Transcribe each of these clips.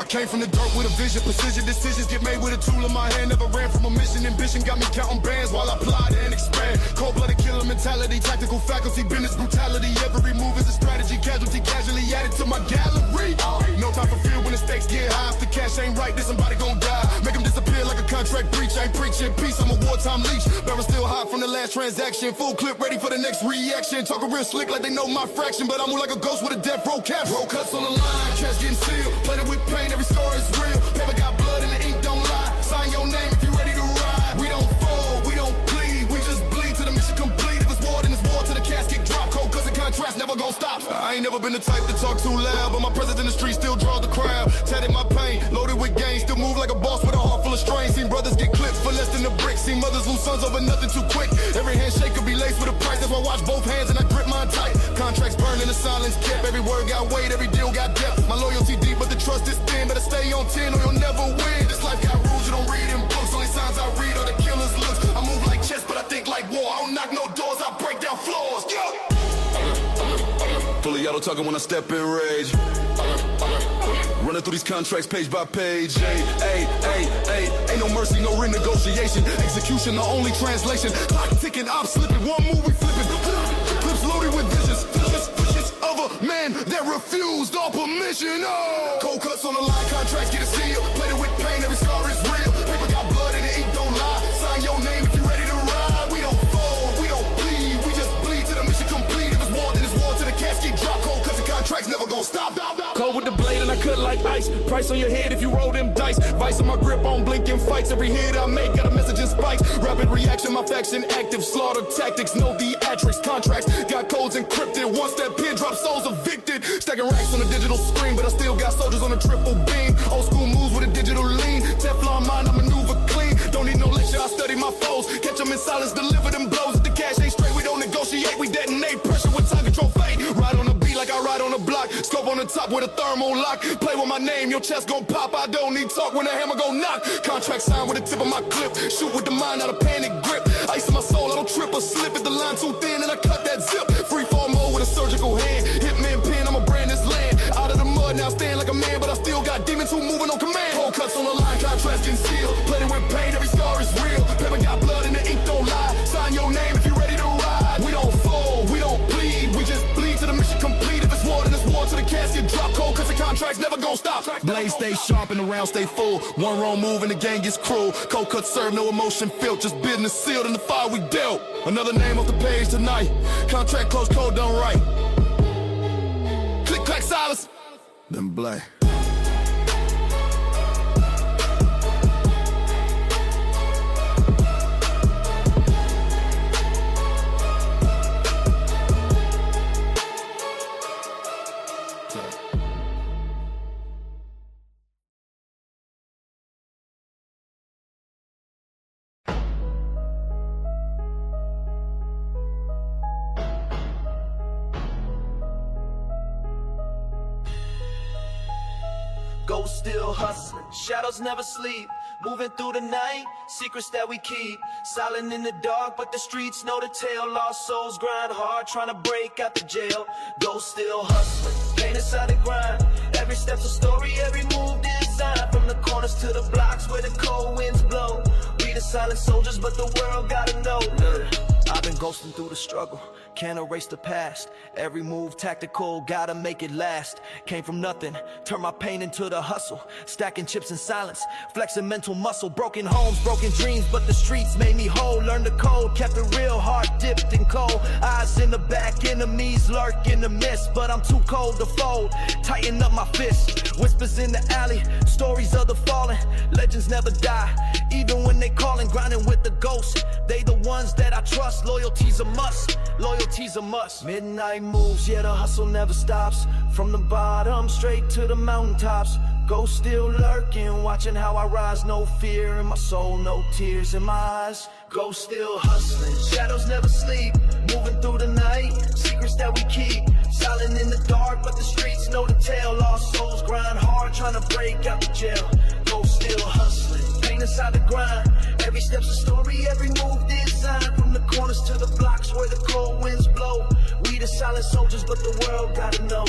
came from the dirt with a vision, precision, decisions get made with a tool in my hand. Never ran from a mission, ambition got me counting bands while I plot and expand. Cold-blooded killer mentality, tactical faculty, business brutality. Every move is a strategy, casualty casually added to my gallery. No time for fear when the stakes get high. If the cash ain't right, then somebody gon' die. Make them disappear like a contract breach. I ain't preaching peace, I'm a wartime leech. Barrel still hot from the last transaction. Full clip ready for the next reaction. Talking real slick like they know my fraction, but I move like a ghost with a death row cap. Roll cuts on the line, cash getting sealed. Plated with pain, every score is real. Paper got blood and the ink don't lie. Sign your name if you ready to ride. We don't fold, we don't bleed. We just bleed to the mission complete. If it's war, then it's war to the casket drop. Cold cause the contract's never gon' stop. I ain't never been the type to talk too loud, but my presence in the street still draws the crowd. Tatted my pain, loaded with gains. Still move like a boss with a heart full of strain. Seen brothers get clipped for less than a brick. Seen mothers lose sons over nothing too quick. Every handshake could be laced with a price. That's why I watch both hands and I grip mine tight. Contracts burn in the silence kept. Every word got weight, every deal got depth. My loyalty deep, but the trust is thin. Better stay on 10 or you'll never win. This life got rules you don't read in books. Only signs I read are the killer's looks. I move like chess, but I think like war. I don't knock no doors, I break down floors. Yo! Fully auto talking when I step in rage. Running through these contracts page by page. Ain't no mercy, no renegotiation. Execution, the only translation. Clock ticking, I'm slipping. One move, we flipping. Clips loaded with visions. Visions of a man that refused all permission. Oh. Cold cuts on the line, contracts get a seal. Plated with pain, every scar is real. Paper got blood and the ink don't lie. Sign your name if you ready to ride. We don't fold, we don't bleed. We just bleed to the mission complete. If it's war, then it's war to the casket drop. Cold cuts and contracts never gon' stop. Cold with the blade and I cut like ice. Price on your head if you roll them dice. Vice on my grip on blinking fights. Every hit I make got a message in spikes. Rapid reaction, my faction active. Slaughter tactics, no theatrics. Contracts got codes encrypted. Once that pin drops, souls evicted. Stacking racks on the digital screen, but I still got soldiers on a triple beam. Old school moves with a digital lean. Teflon mind, I maneuver clean. Don't need no lecture, I study my foes. Catch them in silence, deliver them blows. If the cash ain't straight, we don't negotiate. We detonate pressure with time control fate. Ride on the beat like I ride on the block. Scope on the top with a thermal lock. Play with my name, your chest gon' pop. I don't need talk when the hammer gon' knock. Contract signed with the tip of my clip. Shoot with the mind, not a panic grip. Ice in my soul, I don't trip or slip. If the line too thin and I cut that zip. Free fall mode with a surgical hand. Hitman pin, I'ma brand this land. Out of the mud, now stand like a man, but I still got demons who moving on command. Cold cuts on the line, contracts concealed. Plated with pain, every scar is real. Paper got blood and the ink don't lie. Sign your name if you ready to ride. We don't fold, we don't bleed. We just bleed to the mission complete. If it's war, then it's war to the casket drop. Cold cause the contracts never gon' stop. Blade stay sharp and the round stay full. One wrong move and the game gets cruel. Cold cuts serve, no emotion felt. Just business sealed in the fire we dealt. Another name off the page tonight. Contract close, code done right. Click, clack, silence. Then blame. Ghosts still hustling, shadows never sleep. Moving through the night, secrets that we keep. Silent in the dark, but the streets know the tale. Lost souls grind hard, trying to break out the jail. Ghosts still hustling, pain inside the grind. Every step's a story, every move designed. From the corners to the blocks where the cold winds blow. We the silent soldiers, but the world gotta know. I've been ghosting through the struggle, can't erase the past. Every move tactical, gotta make it last. Came from nothing, turned my pain into the hustle. Stacking chips in silence, flexing mental muscle. Broken homes, broken dreams, but the streets made me whole. Learned the code, kept it real, heart dipped in cold. Eyes in the back, enemies lurk in the mist, but I'm too cold to fold. Tighten up my fist, whispers in the alley, stories of the fallen. Legends never die, even when they calling. Grinding with the ghosts, they the ones that I trust. Loyalty's a must, loyalty's a must. Midnight moves, yeah, the hustle never stops. From the bottom straight to the mountaintops. Ghosts still lurking, watching how I rise. No fear in my soul, no tears in my eyes. Ghosts still hustling, shadows never sleep. Moving through the night, secrets that we keep. Silent in the dark, but the streets know the tale. Lost souls grind hard, trying to break out the jail. Ghosts still hustling, pain inside the grind. Every step's a story, every move designed. From the corners to the blocks where the cold winds blow. We the silent soldiers, but the world gotta know.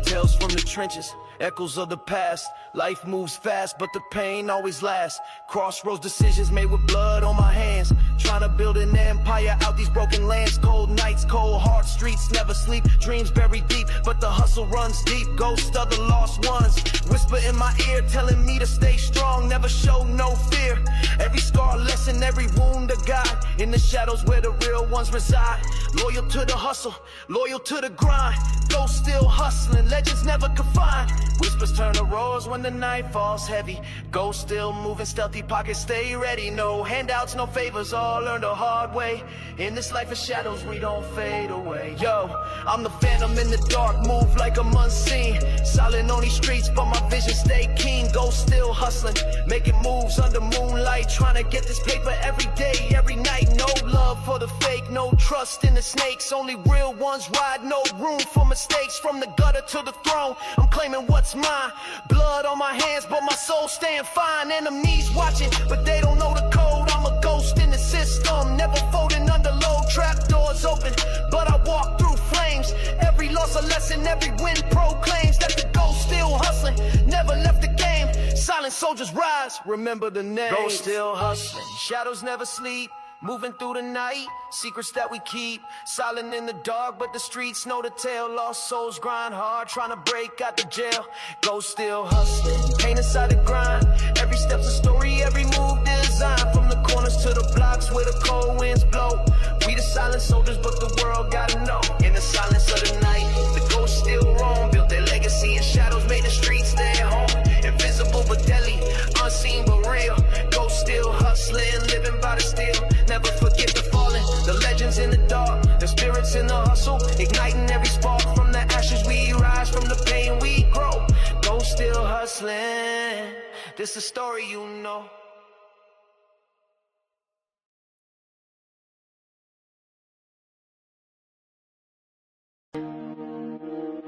Tales from the trenches, echoes of the past. Life moves fast, but the pain always lasts. Crossroads decisions made with blood on my hands. Trying to build an empire out these broken lands. Cold nights, cold hearts, streets never sleep. Dreams buried deep, but the hustle runs deep. Ghost of the lost ones whisper in my ear, telling me to stay strong, never show no fear. Every scar, lesson, every wound, a guide. In the shadows where the real ones reside. Loyal to the hustle, loyal to the grind. Ghosts still hustling, legends never confined. Whispers turn to roars when the night falls heavy. Ghosts still moving, stealthy pockets stay ready. No handouts, no favors, all learned the hard way. In this life of shadows, we don't fade away. Yo, I'm the phantom in the dark, move like I'm unseen. Silent on these streets, but my vision stay keen. Ghosts still hustling, making moves under moonlight. Trying to get this paper every day, every night. No love for the fake, no trust in the snakes. Only real ones ride, no room for mistakes. From the gutter to the throne, I'm claiming what's mine. Blood on my hands, but my soul staying fine. Enemies watching, but they don't know the code. I'm a ghost in the system, never folding under load. Trap doors open, but I walk through flames. Every loss a lesson, every win proclaims that the ghost still hustling, never left the game. Silent soldiers rise, remember the name. Ghost still hustling, shadows never sleep. Moving through the night, secrets that we keep. Silent in the dark, but the streets know the tale. Lost souls grind hard, trying to break out the jail. Ghost still hustling, pain inside the grind. Every step's a story, every move designed. From the corners to the blocks where the cold winds blow. We the silent soldiers, but the world gotta know. In the silence of the night, the ghosts still roam. Built their legacy in shadows, made the streets their home. Invisible but deadly, unseen but real. Ghosts still hustling, living by the steel. Never forget the fallen, the legends in the dark, the spirits in the hustle, igniting every spark. From the ashes we rise, from the pain we grow. Ghosts still hustling, this a story you know.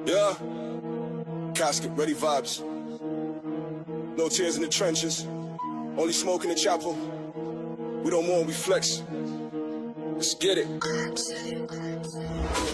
Yeah, casket ready vibes. No tears in the trenches, only smoke in the chapel. We don't mourn, we flex. Let's get it.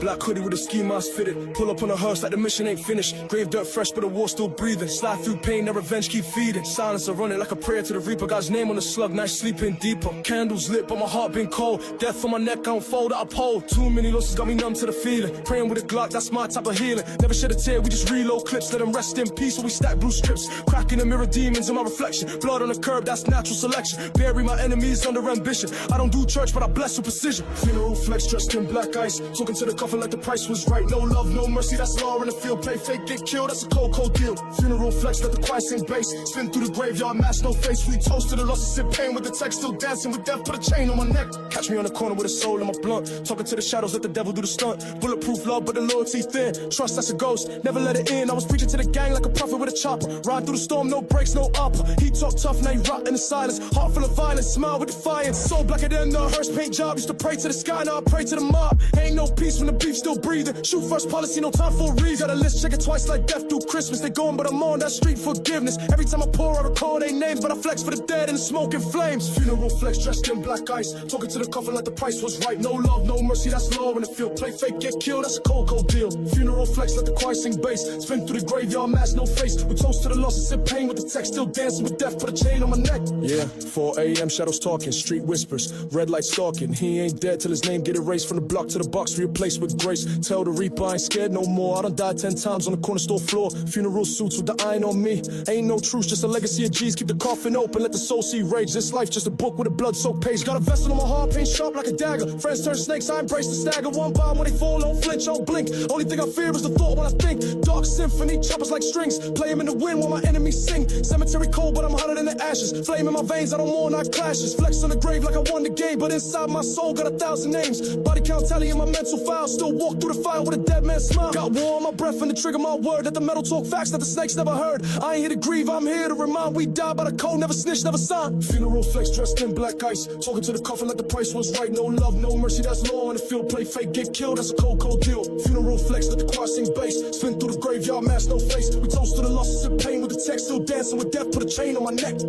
Black hoodie with a ski mask fitted. Pull up on a hearse like the mission ain't finished. Grave dirt fresh, but the war still breathing. Slide through pain, that revenge keep feeding. Silence, I run it like a prayer to the reaper. God's name on the slug, night sleeping deeper. Candles lit, but my heart been cold. Death on my neck, I don't fold, I uphold. Too many losses got me numb to the feeling. Praying with a Glock, that's my type of healing. Never shed a tear, we just reload clips. Let them rest in peace, so we stack blue strips. Cracking the mirror, demons in my reflection. Blood on the curb, that's natural selection. Bury my enemies under ambition. I don't do church, but I bless with precision. Funeral flex dressed in black ice. Talking to the coffin like the price was right. No love, no mercy, that's law in the field. Play fake, get killed, that's a cold, cold deal. Funeral flex, let the choir sing bass. Spin through the graveyard, mask, no face. We toast to the losses, sip pain with the text. Still dancing with death, put a chain on my neck. Catch me on the corner with a soul in my blunt. Talking to the shadows, let the devil do the stunt. Bulletproof love, but the loyalty thin. Trust, that's a ghost, never let it in. I was preaching to the gang like a prophet with a chopper. Ride through the storm, no breaks, no upper. He talk tough, now he rot in the silence. Heart full of violence, smile with defiance. Soul blacker than the hearse paint job. Used to pray to the sky, now I pray to the mob. Ain't no peace when the beef still breathing. Shoot first policy, no time for a reason. Got a list, check it twice like death through Christmas. They going, but I'm on that street forgiveness. Every time I pour, I recall their names, but I flex for the dead in the smoke and flames. Funeral flex dressed in black ice. Talking to the coffin like the price was right. No love, no mercy, that's law in the field. Play fake, get killed, that's a cold, cold deal. Funeral flex, let the choir sing bass. Spin through the graveyard, mask, no face. We toast to the losses, sip pain with the text. Still dancing with death, put a chain on my neck. Yeah, 4 a.m. shadows talking, street whispers, red light stalking. He ain't dead till his name get erased. From the block to the box, replaced with grace. Tell the reaper I ain't scared no more. I done died 10 times on the corner store floor. Funeral suits with the iron on me. Ain't no truce, just a legacy of G's. Keep the coffin open, let the soul see rage. This life just a book with a blood-soaked page. Got a vessel on my heart, paint sharp like a dagger. Friends turn snakes, I embrace the stagger. One by when they fall, don't flinch, don't blink. Only thing I fear is the thought when I think. Dark symphony, choppers like strings. Play 'em in the wind while my enemies sing. Cemetery cold, but I'm hotter than the ashes. Flame in my veins, I don't mourn, I clashes. Flex on the grave like I won the game, but inside my soul got 1,000 names. Body count tally in my mental file. Still walk through the fire with a dead man's smile. Got war on my breath and the trigger my word. That the metal talk facts that the snakes never heard. I ain't here to grieve, I'm here to remind. We die by the code, never snitch, never sign. Funeral flex dressed in black ice. Talking to the coffin like the price was right. No love, no mercy, that's law in the field. Play fake, get killed, that's a cold, cold deal. Funeral flex, let the choir sing bass. Spin through the graveyard, mask, no face. We toast to the losses and pain with the text. Still dancing with death, put a chain on my neck.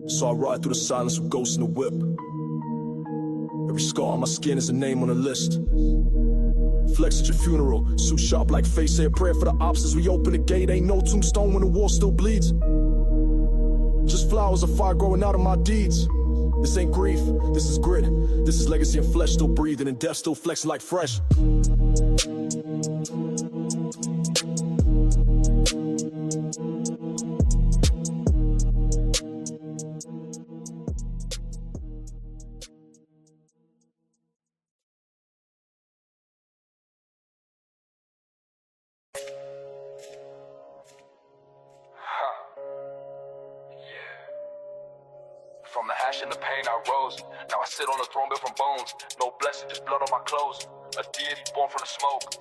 So I ride through the silence with ghosts in the whip. Every scar on my skin is a name on a list. flex at your funeral. Suit sharp like face, say a prayer for the ops as we open the gate. Ain't no tombstone when the war still bleeds. Just flowers of fire growing out of my deeds. This ain't grief, this is grit. This is legacy and flesh still breathing and death still flexing like fresh. From the hash and the pain I rose. Now I sit on a throne built from bones. No blessing, just blood on my clothes. A deity born from the smoke.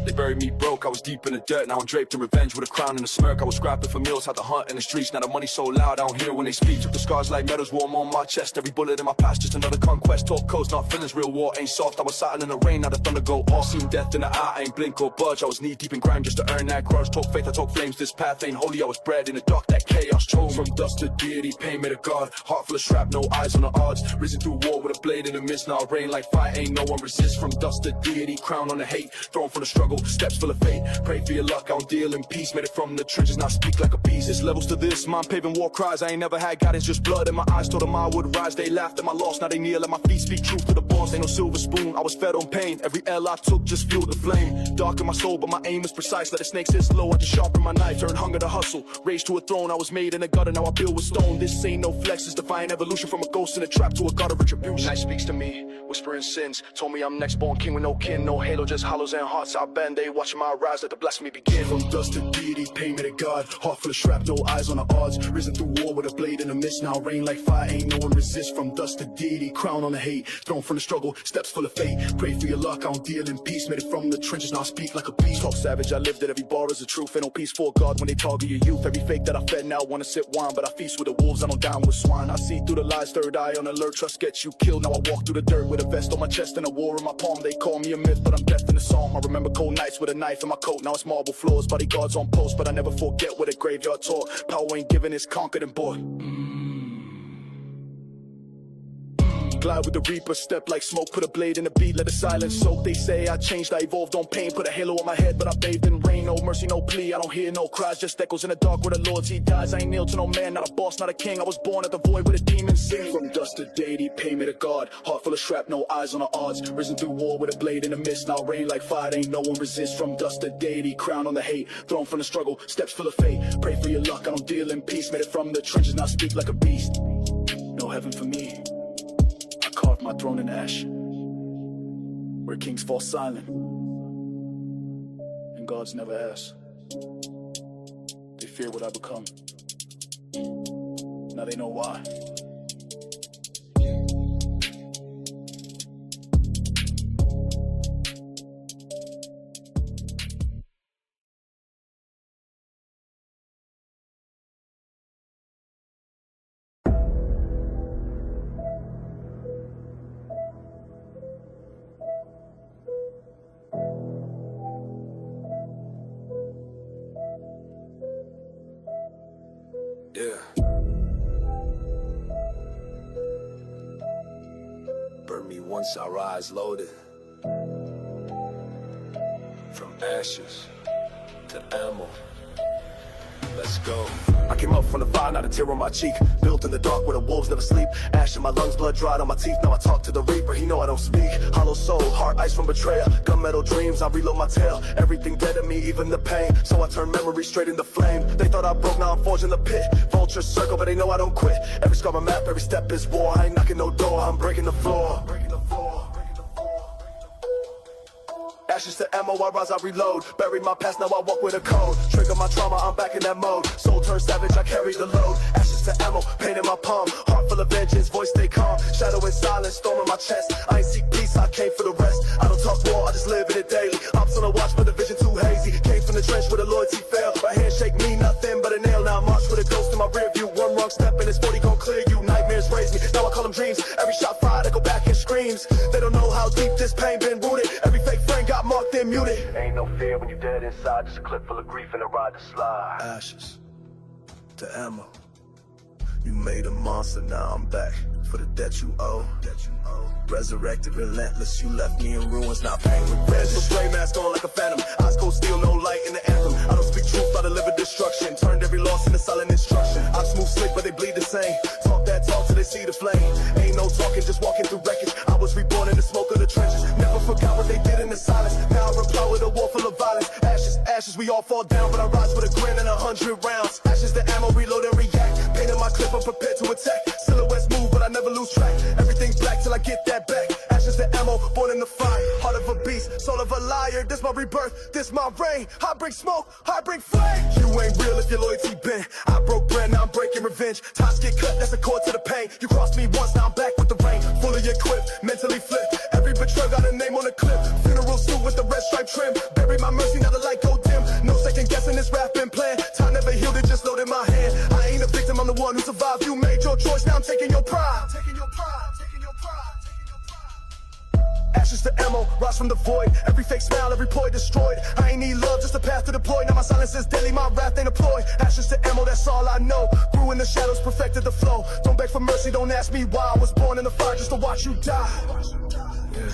They buried me broke, I was deep in the dirt. Now I'm draped in revenge with a crown and a smirk. I was scrapping for meals, had to hunt in the streets. Now the money's so loud, I don't hear when they speak. Took the scars like medals, warm on my chest. Every bullet in my past, just another conquest. Talk codes, not feelings, real war ain't soft. I was silent in the rain, now the thunder go off. Seen death in the eye, I ain't blink or budge. I was knee deep in grime just to earn that grudge. Talk faith, I talk flames, this path ain't holy. I was bred in the dark, that chaos chose. From dust to deity, pain made a god. Heart full of shrapnel, eyes on the odds. Risen through war with a blade in the mist. Now rain like fire, ain't no one resist. From dust to deity, crown on the hate. Thrown from the struggle, steps full of fate. Pray for your luck, I don't deal in peace. Made it from the trenches, now speak like a beast. There's levels to this, mind paving war cries. I ain't never had guidance, just blood in my eyes. Told them I would rise, they laughed at my loss. Now they kneel at my feet, speak truth to the boss. Ain't no silver spoon, I was fed on pain. Every L I took just fueled the flame. Dark in my soul, but my aim is precise. Let the snake sit slow, I just sharpen my knife. Turn hunger to hustle, rage to a throne. I was made in a gutter, now I build with stone. This ain't no flex, it's divine evolution. From a ghost in a trap to a god of retribution. Night speaks to me, whispering sins. Told me I'm next born king with no kin. No halo, just hollows and hearts I bend. They watching my rise, let the blasphemy begin. From dust to deity, pain made a god. Heart full of shrapnel, eyes on the odds. Risen through war with a blade in the mist. Now rain like fire, ain't no one resist. From dust to deity, crown on the hate. Thrown from the struggle, steps full of fate. Pray for your luck, I don't deal in peace. Made it from the trenches, now I speak like a beast. Talk savage, I lived it, every bar is the truth. Ain't no peace for God when they target your youth. Every fake that I fed now wanna sip wine. But I feast with the wolves, I don't down with swine. I see through the lies, third eye on alert. Trust gets you killed, now I walk through the dirt with a vest on my chest and a war in my palm. They call me a myth, but I'm death in the psalm. I remember cold nights with a knife in my coat. Now it's marble floors, bodyguards on post. But I never forget what a graveyard taught. Power ain't given, it's conquered and bought. Glide with the reaper, step like smoke. Put a blade in the beat, let the silence soak. They say I changed, I evolved on pain. Put a halo on my head, but I bathed in rain. No mercy, no plea, I don't hear no cries. Just echoes in the dark where the Lord, he dies. I ain't kneel to no man, not a boss, not a king. I was born at the void where the demons sing. From dust to deity, pain made a god. Heart full of shrapnel, eyes on the odds. Risen through war with a blade in the mist. Now rain like fire, ain't no one resist. From dust to deity, crown on the hate. Thrown from the struggle, steps full of fate. Pray for your luck, I don't deal in peace. Made it from the trenches, now speak like a beast. No heaven for me. Carved my throne in ash, where kings fall silent and gods never ask. They fear what I become, now they know why. Yeah. Burn me once, I rise loaded. From ashes to ammo. Let's go. I came up from the fire, not a tear on my cheek. Built in the dark where the wolves never sleep. Ash in my lungs, blood dried on my teeth. Now I talk to the reaper, he know I don't speak. Hollow soul, heart ice from betrayal. Gunmetal dreams, I reload my tail. Everything dead in me, even the pain. So I turn memory straight into flame. They thought I broke, now I'm forging the pit. Vultures circle, but they know I don't quit. Every scar on my map, every step is war. I ain't knocking no door, I'm breaking the floor. Ashes to ammo, I rise, I reload. Bury my past, now I walk with a code. Trigger my trauma, I'm back in that mode. Soul turned savage, I carry the load. Ashes to ammo, pain in my palm. Heart full of vengeance, voice stay calm. Shadow and silence, storm in my chest. I ain't seek peace, I came for the rest. I don't talk war, I just live in it daily. Ops on the watch, but the vision too hazy. Came from the trench where the loyalty failed. My handshake mean nothing but a nail. Now I march with a ghost in my rear view. One wrong step and it's 40 gon' clear you. Nightmares raise me, now I call them dreams. Every shot fired, I go back and screams. They don't know how deep this pain been rooted. Every fake friend got marked and muted. Ain't no fear when you dead inside. Just a clip full of grief and a ride to slide. Ashes to ammo. You made a monster, now I'm back for the debt you owe. Resurrected, relentless, you left me in ruins, not paying revenge. So spray mask on like a phantom, eyes cold steel, no light in the anthem. I don't speak truth, I deliver destruction. Turned every loss into silent instruction. I'm smooth slick, but they bleed the same. Talk that talk till they see the flame. Ain't no talking, just walking through wreckage. I was reborn in the smoke of the trenches. Never forgot what they did in the silence. Now I reply with a war full of violence. Ashes, ashes, we all fall down, but I rise with a grin and 100 rounds. Ashes, the ammo, reload and react. Painting my clip, I'm prepared to attack. Silhouettes move, but I never lose track. Everything's black till I get that back. Ashes, the ammo, born in the fire. Heart of a beast, soul of a liar. This my rebirth, this my reign. I bring smoke, I bring flame. You ain't real if your loyalty bent. I broke bread, now I'm breaking revenge. Ties get cut, that's a cord to the pain. You crossed me once, now I'm back with the rain. Fully equipped, mentally flipped. Every betrayal got a name on the clip. Funeral suit with the red stripe trim. Bury my mercy, now the light go dim. No second guessing, this rap been planned. Time never healed it, just loaded my hand. I ain't a victim, I'm the one who survived. You made your choice, now I'm taking your pride. Taking your pride, taking your pride, taking your pride. Ashes to ammo, rise from the void. Every fake smile, every ploy destroyed. I ain't need love, just a path to deploy. Now my silence is deadly, my wrath ain't a ploy. Ashes to ammo, that's all I know. Grew in the shadows, perfected the flow. Don't beg for mercy, don't ask me why. I was born in the fire just to watch you die. Yeah.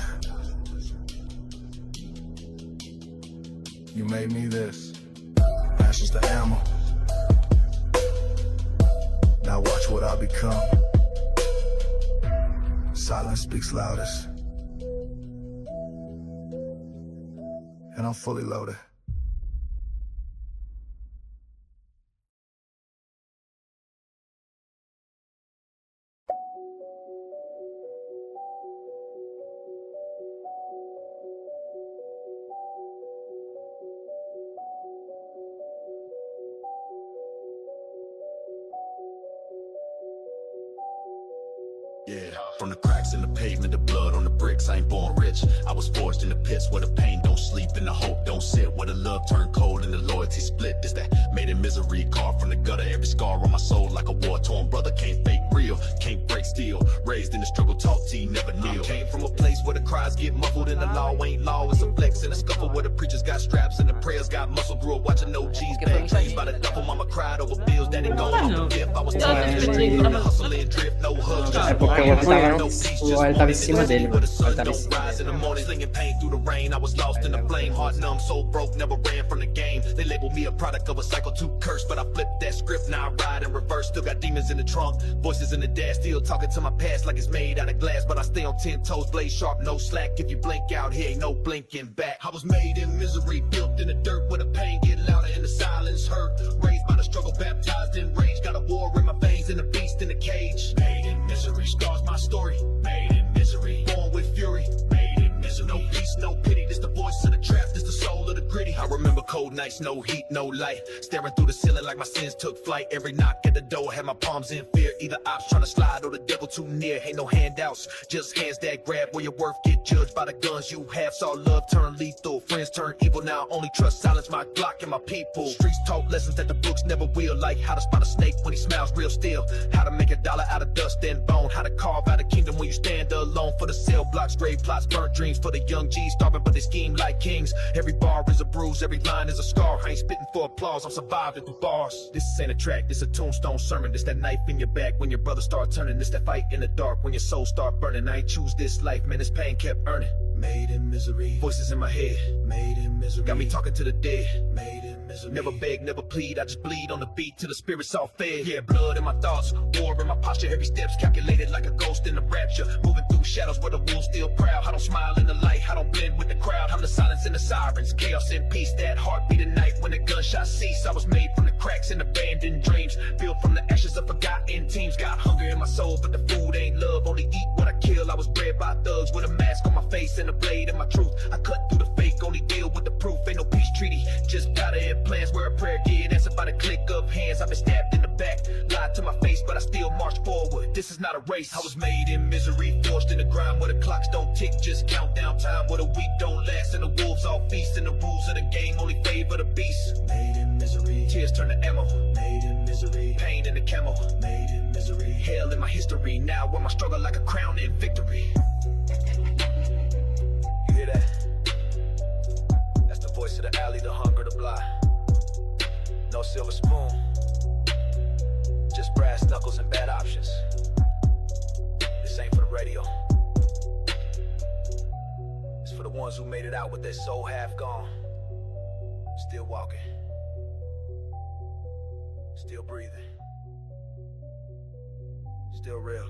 You made me this. Ashes to ammo. Now watch what I become. Silence speaks loudest. And I'm fully loaded. Yeah, from the cracks in the pavement, the blood on the bricks, I ain't born rich. I was forged in the pits where the pain don't sleep and the hope don't sit, where the love turned cold and the loyalty split. This that made in misery, carved from the gutter, every scar on my soul like a war-torn brother. Can't fake real, can't break steel. Raised in the struggle, taught T, never kneel. Came from a place where the cries get muffled and the law ain't law. It's a flex and a scuffle where the preachers got straps and the prayers got muscle. Grew up watching OGs bag trains by the duffel. Mama cried over bills, daddy gone off the fifth. I was tired of the street, learning to hustle and drift, no hugs. É porque o outro tava, o óleo tava em cima dele, mano. O óleo tava em cima. In the morning, slinging pain through the rain. I was lost in the flame, heart numb, soul broke, never ran from the game. They labeled me a product of a cycle to curse, but I flipped that script. Now I ride in reverse. Still got demons in the trunk, voices in the dash. Still talking to my past like it's made out of glass, but I stay on 10 toes, blade sharp, no slack. If you blink out here, ain't no blinking back. I was made in misery, built in the dirt where the pain get louder and the silence hurt. Raised by the struggle, baptized in rage. Got a war in my veins and a beast in the cage. Made in misery, scars my story. Made in misery, born with fury. Made in misery, no peace, no pity. This the voice of the trap, this the soul of the gritty. I remember cold nights, no heat, no light. Staring through the ceiling like my sins took flight. Every knock at the door had my palms in fear. Either ops trying to slide or the devil too near. Ain't no handouts, just hands that grab where your worth. Get judged by the guns you have. Saw love turn lethal, friends turn evil. Now only trust silence, my Glock and my people. Streets taught lessons that the books never will. Like how to spot a snake when he smiles real still. How to make a dollar out of dust and bone. How to carve out a kingdom when you stand alone. For the cell blocks, grave plots, burnt dreams. For the young G's starving but they scheme like kings. Every bar is a bruise, every line is a scar. I ain't spitting for applause, I'm surviving through bars. This ain't a track, this a tombstone sermon. This that knife in your back when your brother start turning. This that fight in the dark when your soul start burning. I ain't choose this life, man, this pain kept earning. Made in misery, voices in my head. Made in misery, got me talking to the dead. Made in misery, never beg, never plead. I just bleed on the beat till the spirit's all fed. Yeah, blood in my thoughts, war in my posture. Every step's calculated like a ghost in the rapture. Moving through shadows where the wolves still proud. I don't smile in the light, I don't blend with the crowd. I'm the silence and the sirens, chaos and peace. That heartbeat at night when the gunshots cease. I was made from the cracks and abandoned dreams. Built from the ashes of forgotten teams. Got hunger in my soul, but the food ain't love. Only eat what I kill. I was bred by thugs with a mask on my face and a blade in my truth. I cut through the fake, only deal with the proof. Ain't no peace treaty, just powder and plans where a prayer get answered by the click of hands. I've been stabbed in the back, lied to my face, but I still march forward. This is not a race. I was made in misery, forced in the grind where the clocks don't tick, just count down time where the week don't last and the wolves all feast. And the rules of the game only favor the beast. Made in misery, tears turn to ammo. Made in misery, pain in the camo. Made in misery, hell in my history. Now wear my struggle like a crown in victory. You hear that? That's the voice of the alley, the hunger, the blind. No silver spoon, just brass knuckles and bad options. ones who made it out with their soul half gone. Still walking. Still breathing. Still real.